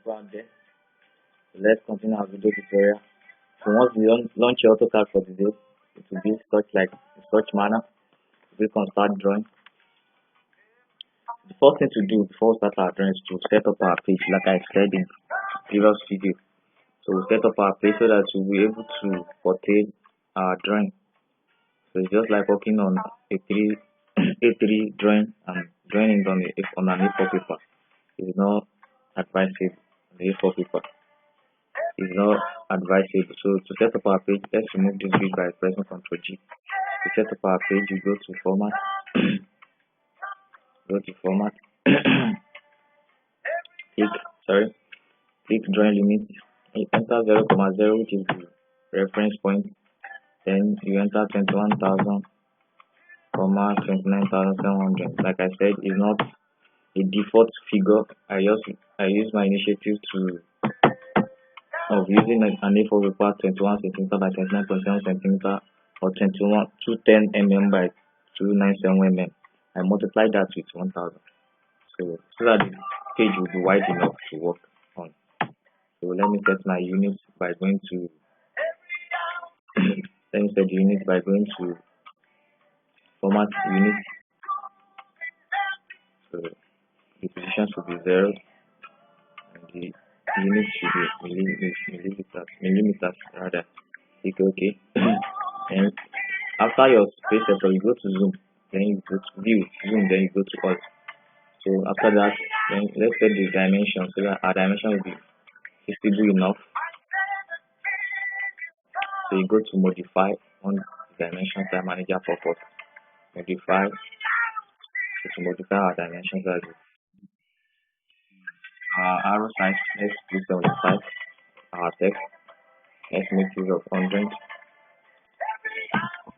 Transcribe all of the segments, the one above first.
people out there. So let's continue our video tutorial. So once you launch your AutoCAD for today, it will be such manner. We can start drawing. The first thing to do before we start our drawing is to set up our page, like I said in previous video. So we set up our page so that we'll be able to portray our drawing. So it's just like working on A3 drawing and drawing it on an A4 paper. It's not advisable. The A4 paper is not advisable. So to set up our page, let's remove this grid by pressing Ctrl G. To set up our page, you go to Format. Go to Format. Click Drawing Limit. You enter 0,0, which is the reference point. Then you enter 21,000, 29,700. Like I said, it's not a default figure. I use my initiative of using an A4 paper 21 cm by 29.7 cm or 210 mm by 297 mm. I multiply that with 1000. So that the page will be wide enough to work on. So let me set my units by going to let me set the unit by going to Format Unit. So the position should be 0 and the unit should be millimeters rather. Click OK. And after your space setup, you go to Zoom, then you go to View, Zoom, then you go to All. So after that, then let's set the dimension so that our dimension will be visible enough. So you go to Modify on Dimension Type Manager pop-up. Modify. So to modify our dimensions as our arrow size, let's click on the size. Our text, let's make use of 100.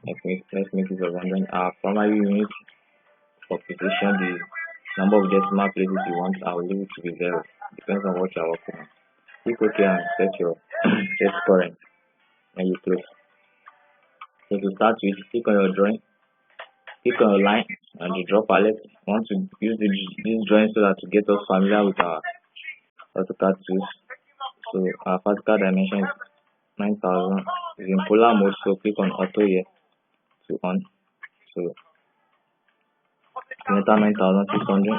Let's make use of 100. Our primary unit for position, the number of decimal places you want, I will leave it to be 0. Depends on what you are working on. Click OK and set your set current. And you close. So to start with, click on your drawing, click on your line and the draw palette. I want to use this drawing so that to get us familiar with our AutoCAD tools. So our vertical dimension is 9000. It's in polar mode, so click on Auto here to on. So enter 9600.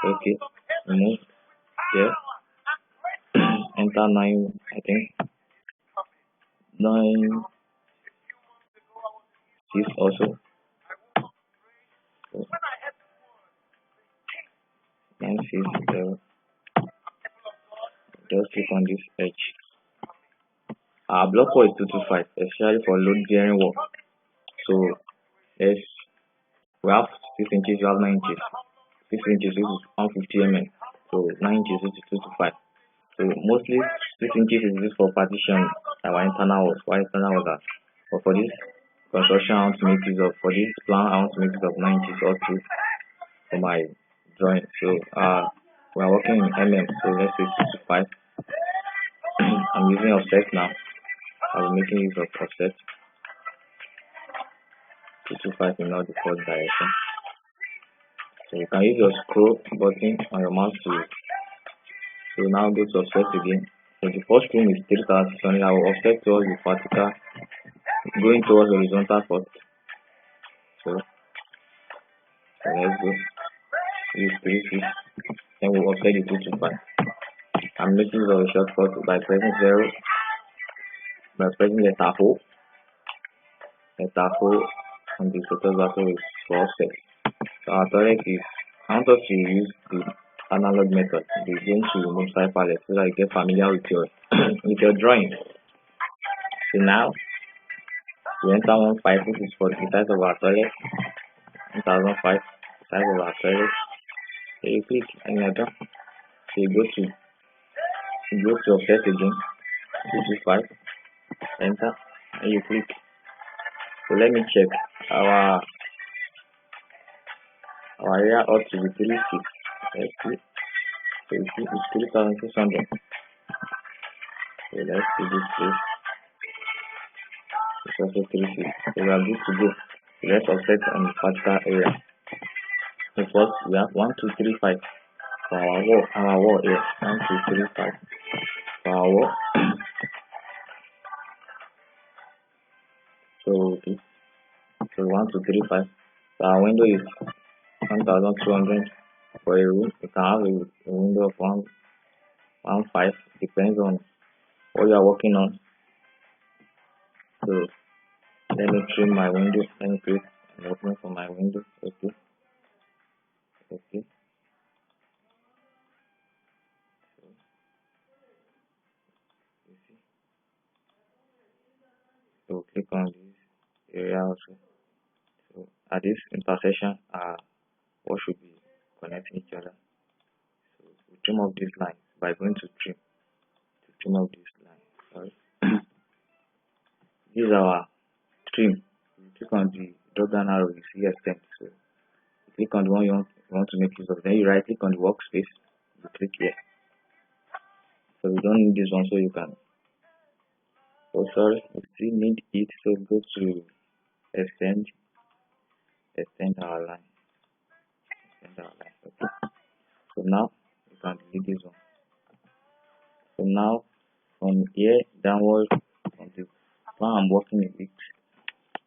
Okay, remove here. Enter 9, I think 9 6 also. So 9 6 0. Just click on this edge. Our block hole is 225, especially for load bearing work. So we have 6 inches, we have 9 inches. 6 inches, this is 150 mm. So 9 inches, this is 225. So mostly 6 inches is used for partition, our internal walls, but for this construction I want to make use of, for this plan I want to make use of 9 inches or 2 for my drawing. So we are working in mm, so let's say 225. I'm using offset now. I'll be making use of offset 225 in all the 4 direction. So you can use your scroll button on your mouse to. So now go to offset again. So the first room is 3600. I will offset towards the vertical, going towards horizontal first. So let's go. Use 36. Then we'll offset the 225. I'm making use of a shortcut by pressing 0. By pressing letter O. Letter O on the total battle is for offset. So our toilet is, I want us to use the analog method. We're going to remove side palette so that you get familiar with your with your drawing. So now we enter 15, which is for the size of our toilet. 1005, size of our toilet. So you click and you're done. So you go to offset again, 225, enter, and you click. So let me check. Our area ought to be 36. Let's see. So you see it's 3600. So let's see this place. It's also 36. So we are good to go. So let's offset on the vertical area. So first we have 1 2 3 5. for our wall here, 1235 for our wall. So okay, so 1235. So our window is 1200 for a room. You can have a window of 115, depends on what you are working on. So let me trim my window. Let me create an opening for my window. Okay. So click on this area also. So at this intersection, what should be connecting each other. So we trim off this line by going to trim off this line. Sorry. This is our trim. You click on the drop down arrow, you see extend. So you click on the one you want to make use of. Then you right click on the workspace. You click here. So we don't need this one, so you can. Oh sorry, we still need it. So go to extend our line. Okay. So now you can delete this one. So now from here downward, from the plan I'm working with,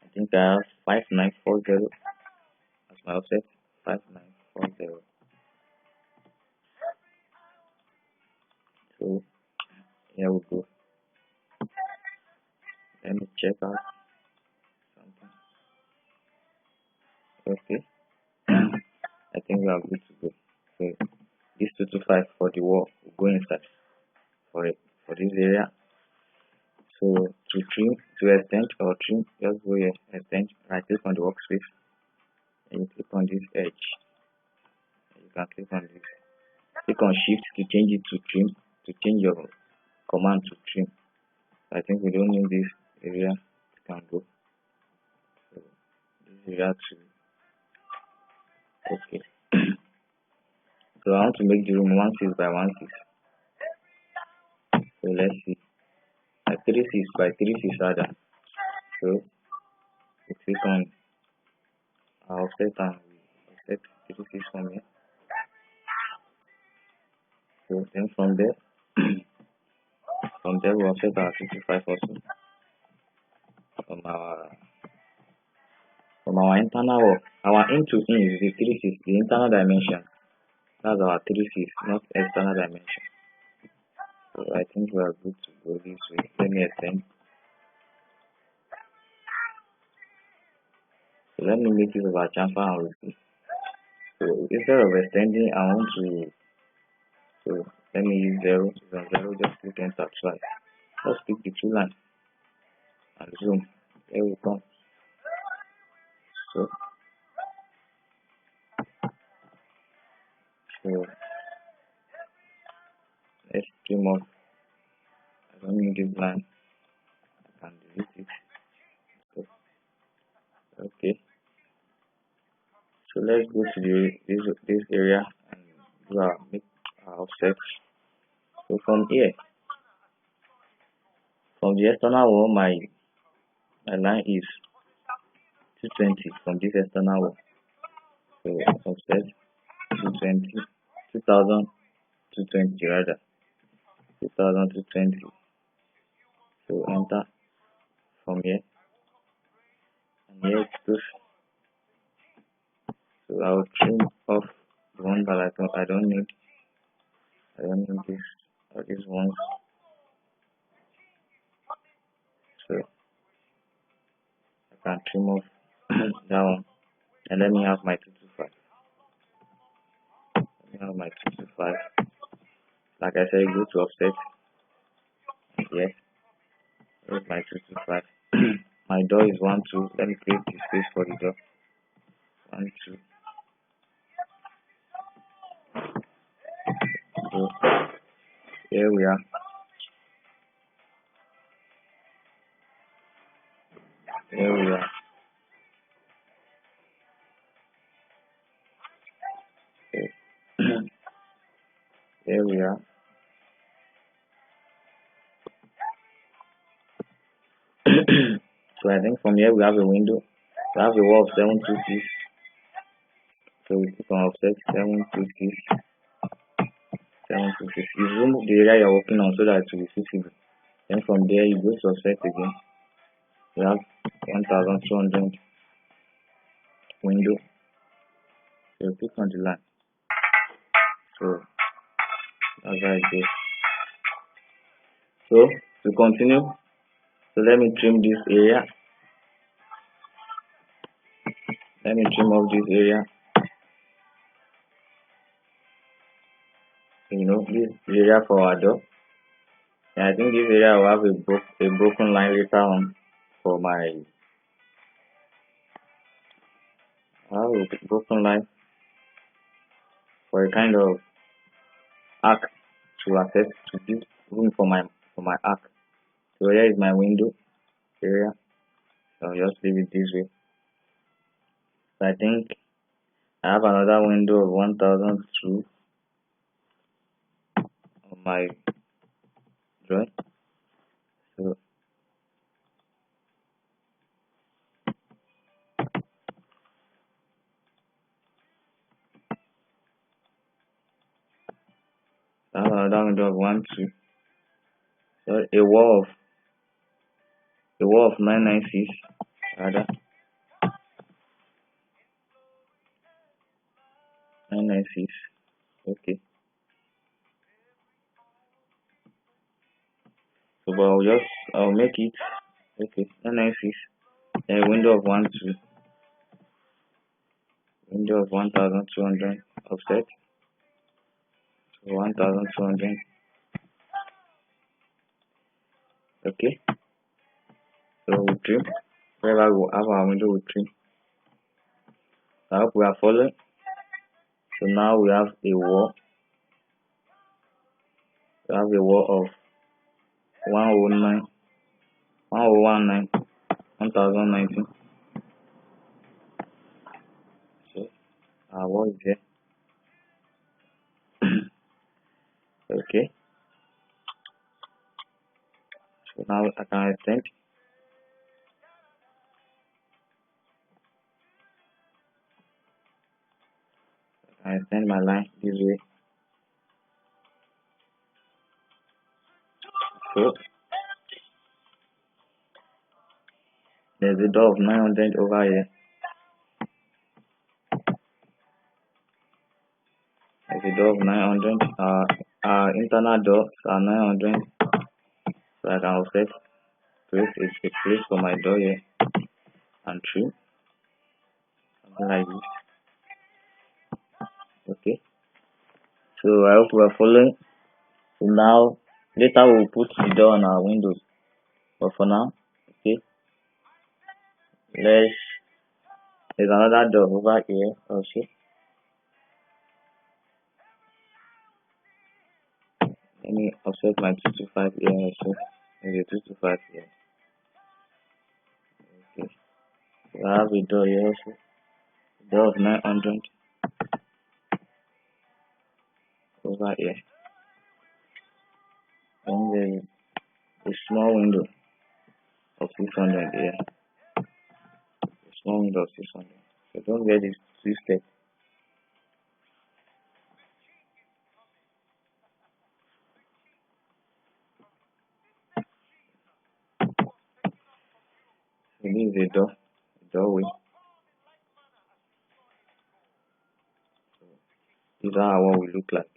I think I have 5940 as my offset. 5940. So here we go. Let me check out something. Okay. I think we are good to go. So this 225 for the wall will go inside for this area. So to extend or trim, just go here, extend, right click on the workspace, and you click on this edge. You can click on this. Click on shift to change it to trim, to change your command to trim. I think we don't need this area, it can go. So this area too. Okay. So I want to make the room 16 by 16. So let's see. 36 by 36 rather. So we click on our offset and we offset 36 from here. So then from there we offset our 55 also from our internal wall. Our in to in is the 36, the internal dimension. That's our 36, not external dimension. So I think we are good to go this way. Let me extend. So let me make use of our chamfer and we'll see. So instead of extending, I want to. So let me use 0. So on 0, just click enter twice. Just pick the two lines and zoom. Here we come. So let's trim off. I don't need this line. I can delete it. So, okay. So let's go to this area and do make our offset. So from here, from the external wall, my line is 220 from this external wall. So offset 220, 2220 rather, 2220. So enter from here, and here it goes. So I will trim off the one that I don't need. I don't need this or these ones. So I can trim off that one, and let me have my 225. Let me have my 225. Like I said, go to offset. Yes, here's my 225. My door is 1, 2. Let me create the space for the door. 1, 2. So here we are. Here we are. Here we are. So I think from here we have a window. We have a wall of 726. So we click on offset 726. 726. You zoom the area you're working on so that it will be visible. Then from there you go to offset again. You have 1200 window. So you click on the line. So that's how it goes. So to continue, so let me trim this area. Let me trim off this area. You know, this area for our door. And I think this area will have a broken line later on for my broken line for a kind of arc to access to give room for my arc. So here is my window area. So I'll just leave it this way. So I think I have another window of 1002 on my drawing. So I have another window of 12. So a wall of 996 rather 996. Okay. So but I'll make it okay 996. A window of 12. Window of 1200 offset. So 1200. Okay. So we trim. Wherever we have our window, we trim. I hope we are following. So now we have a wall. We have a wall of 1019, 1019. So our wall is there. Okay. So now I can extend. I extend my line this way. So there's a door of 900 over here. There's a door of 900. Our internal doors are 900. So I can offset, create a place for my door here and trim. Something like this. Okay. So I hope we are following. So now later we'll put the door on our windows. But for now, okay. There's another door over here also. Let me offset my 225 here also. There's a 225 here. Okay. So I have a door here also. Door of 900 over here. And there's a small window of 600 here. A small window of 600. So don't get this twisted. So this is a doorway. This is how one will look like.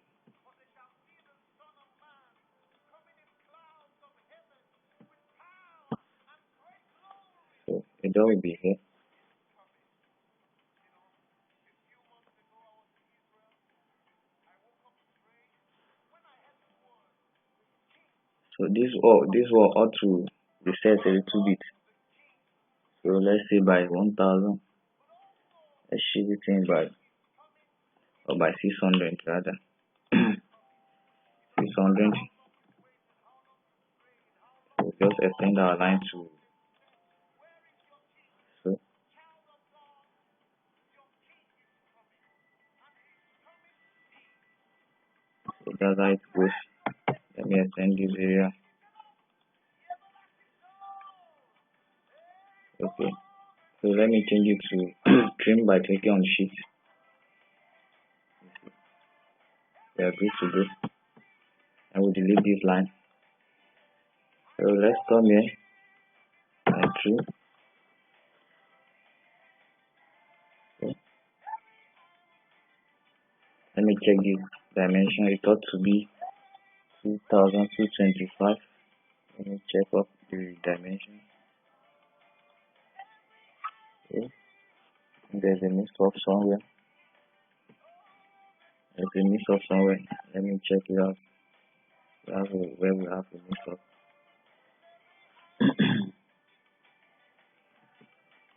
So the door will be here. So this wall ought to reset a little bit. So let's say by 1000. Let's shift it in by 600 rather. 600. So just extend our line to so. So that's how it goes. Let me extend this area. Okay. So let me change it to trim by clicking on sheet. We are good to go. line. So let's come here and trim. Okay. Let me check this dimension. It ought to be 2225. Let me check up the dimension. Okay. There's a mix up somewhere. There's a mix up somewhere. Let me check it out. Where we have a mix up.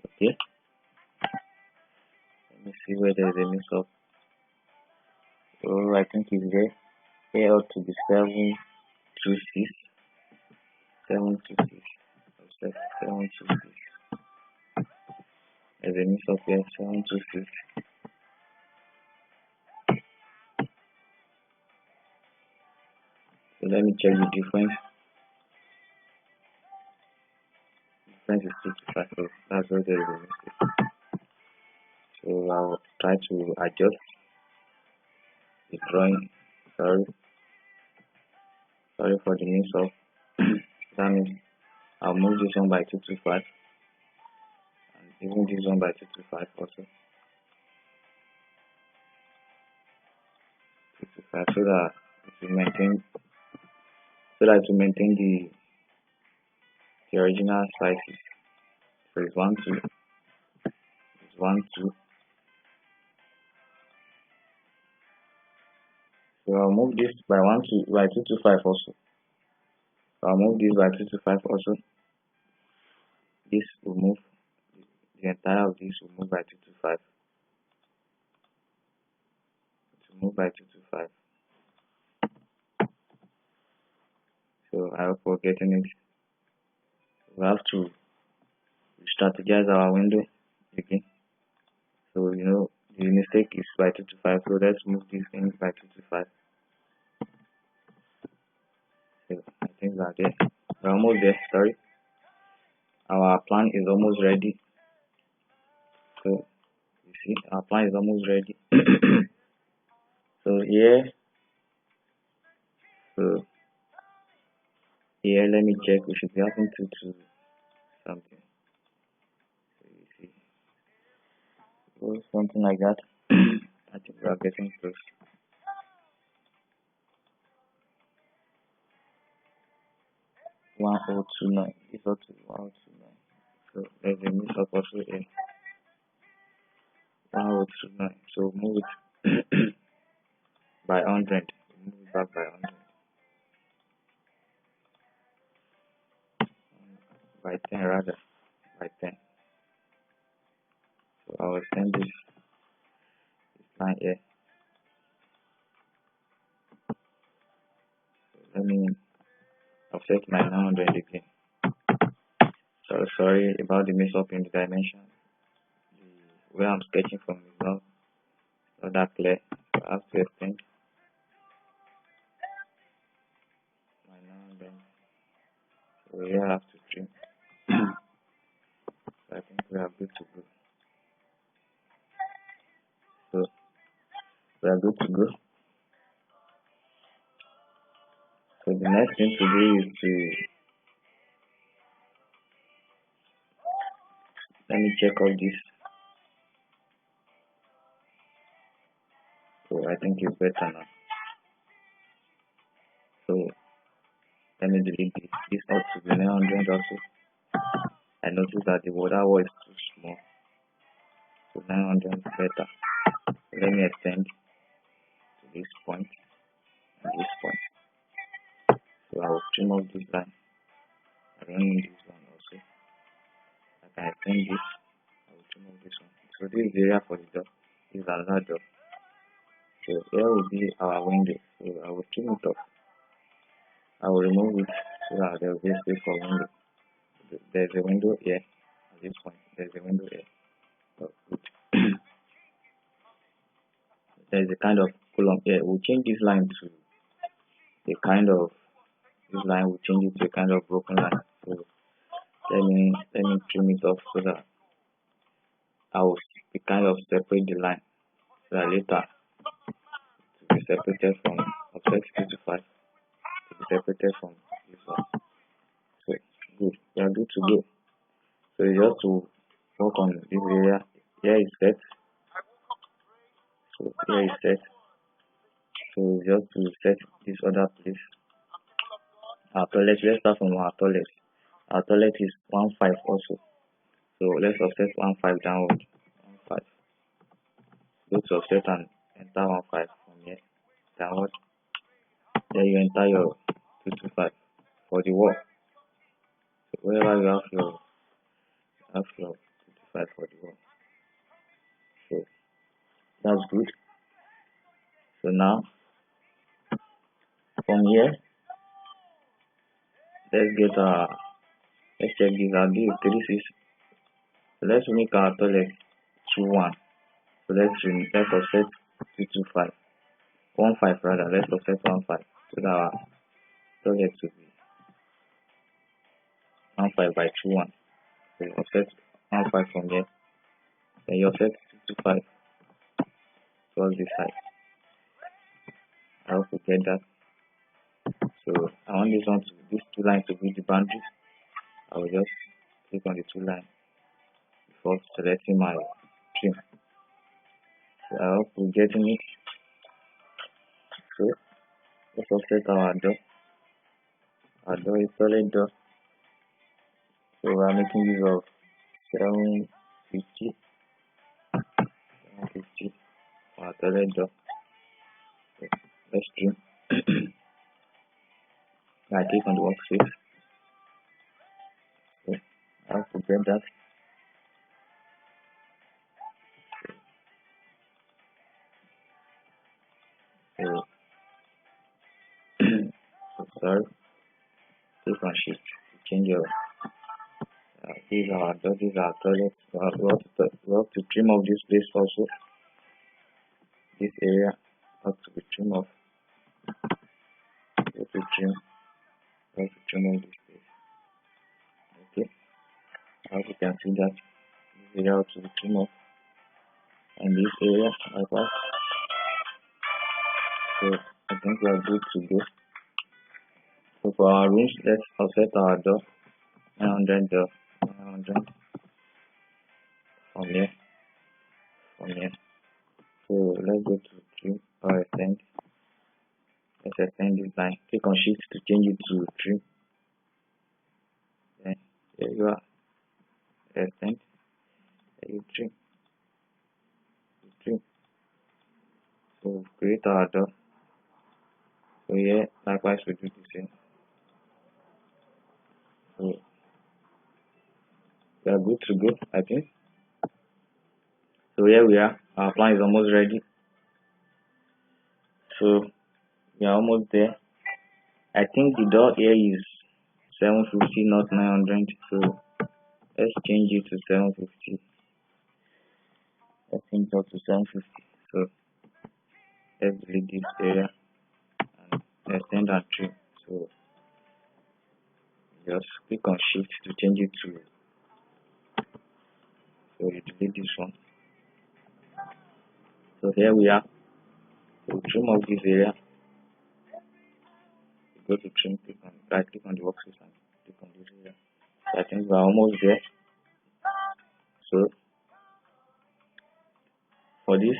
Okay. Let me see where there's a mix up. Oh, I think it's there. Here ought to be 726. 726. 726. There's a mix up here. 726. So let me check the difference. The difference is 55. So that's where there is a mistake. So I'll try to adjust the drawing. Sorry for the mix up. That means I'll move this one by 225 and even this one by 225 also. 225 so that it will maintain the original sizes. So it's 1 2. It's 1 2. So I'll move this by 225 also. So I'll move this by 225 also. This will move, the entire of this will move by 225. It will move by 225. So I hope we're getting it. We have to strategize our window again. So you know the mistake is by 225. So let's move this thing by 225. So I think that there. We're almost there. Sorry. Our plan is almost ready. So you see, our plan is almost ready. So here, let me check. We should be having 2 something. So you see, so something like that. I think we are getting close. One 1029. It's up to 1029. So there's a mix up also here. 1029. So move it by 100. Move it back by 100. By 10 rather. By 10. So I will extend this line here. So let me offset my 900 again. So sorry about the mix up in the dimension. Where I'm sketching from is not that clear. So I have to extend my 900. So here I have to trim. So I think we are good to go. So we are good to go. So the next thing to do is to let me check all this. So I think it's better now. So let me delete this. This ought to be 900 also. I noticed that the water wall is too small. So 900 is better. So let me extend to this point and this point. So I will trim off this line. I don't need this one also. I can extend this. I will trim off this one. So this is the area for the door. This is another door. So here will be our window. So I will trim it off. I will remove it so that there will be space for window. There's a window here at this point. There's a window here. Oh, good. There's a kind of column here. We'll change this line to a kind of we'll change it to a kind of broken line. So let me trim it off so that I will kind of separate the line so that later to be separated from offset 55 to be separated from this one. So good, we are good to go. So it's just to work on this area. Here is set. So here is set. So just to set this other place. Our toilet, let's start from our toilet. Our toilet is 1.5 also. So let's offset 1.5 downward. 1.5. Go to offset and enter 1.5 from here downward. Then you enter your 225 for the wall. So wherever you have your 225 for the wall. So that's good. So now from here, let's check this. I'll do 36. So let's make our toilet 2.1. So let's offset 225. 1.5 rather. Let's offset 1.5 so that our toilet will be 1.5 by 2.1. So you offset 1.5 from here. Then you offset 225 towards this side. I hope you get that. So I want these two lines to be the boundaries. I will just click on the two lines before selecting my trim. So I hope you're getting it. So let's offset our door. Our door is solid door. So we are making use of 750 for our toilet door. So let's trim. I click on the workspace. So I have to get that. So sorry. Click on shift to change your. These are our door. These are our toilets. We have to trim off this place also. This area has to be trimmed off. We have to trim off this place. Okay. I hope you can see that this area has to be trimmed off. And this area like that. So I think we are good to go. So for our rooms, let's offset our door 900 from here. So let's go to trim or extend. Let's extend this line. Click on shift to change it to trim. Then here you are. Extend. Then you trim. So create our door. So here likewise we do the same. So we are good to go, I think. So here we are. Our plan is almost ready. So we are almost there. I think the door here is 750, not 900. So let's change it to 750. Let's change it to 750. So let's delete this area and extend and trim. So just click on shift to change it to. So you delete this one. So here we are. So trim off this area. You go to trim, click on the workspace and click on this area. So I think we are almost there. So for this,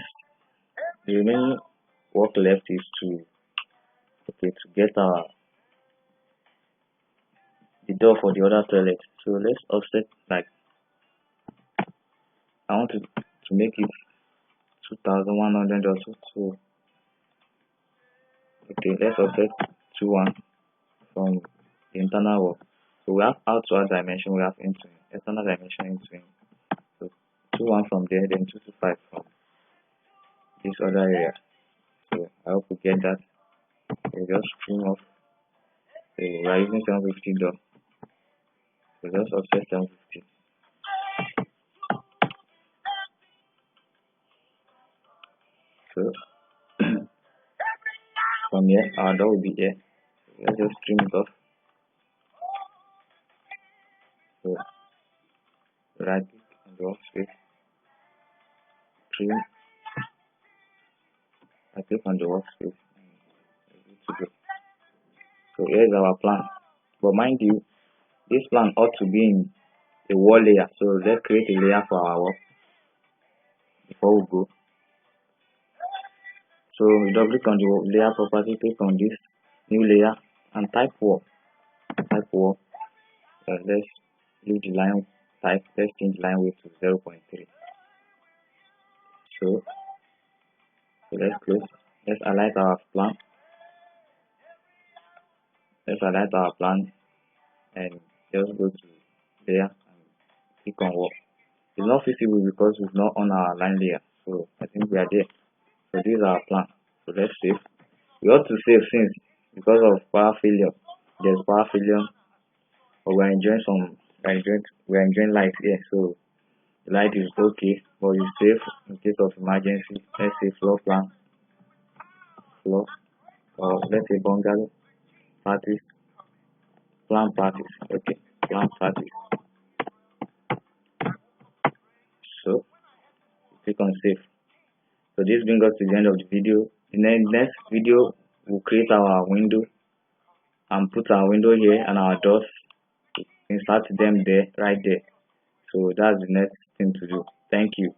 the remaining work left is to get the door for the other toilet. So let's offset, like I want to make it 2100 also. So let's offset 2.1 from the internal wall. So we have outward dimension, we have external dimension into. So 2.1 from there, then 2.5 from this other area. So I hope you get that. So just trim off. So we are using 750 door. So just offset 750. So from here, our door will be here. So let's just trim it off. So right click on the workspace, trim. I click on the workspace. So here is our plan. But mind you, this plan ought to be in a wall layer. So let's create a layer for our work before we go. So we double click on the layer property, click on this new layer and type wall. Type wall. Let's leave the line type. Let's change line width to 0.3. So let's close. Let's highlight our plan. Let's highlight our plan and just go to layer and click on wall. It's not feasible because it's not on our line layer. So I think we are there. So this is our plan. So let's save. We ought to save since because of power failure. There's power failure, but we're enjoying light here. So the light is okay, but you save in case of emergency. Let's say floor plan, floor, or let's say bungalow, parties, plan parties. Okay, plan parties. So click on save. So this brings us to the end of the video. In the next video, we'll create our window and put our window here and our doors. Insert them there, right there. So that's the next thing to do. Thank you.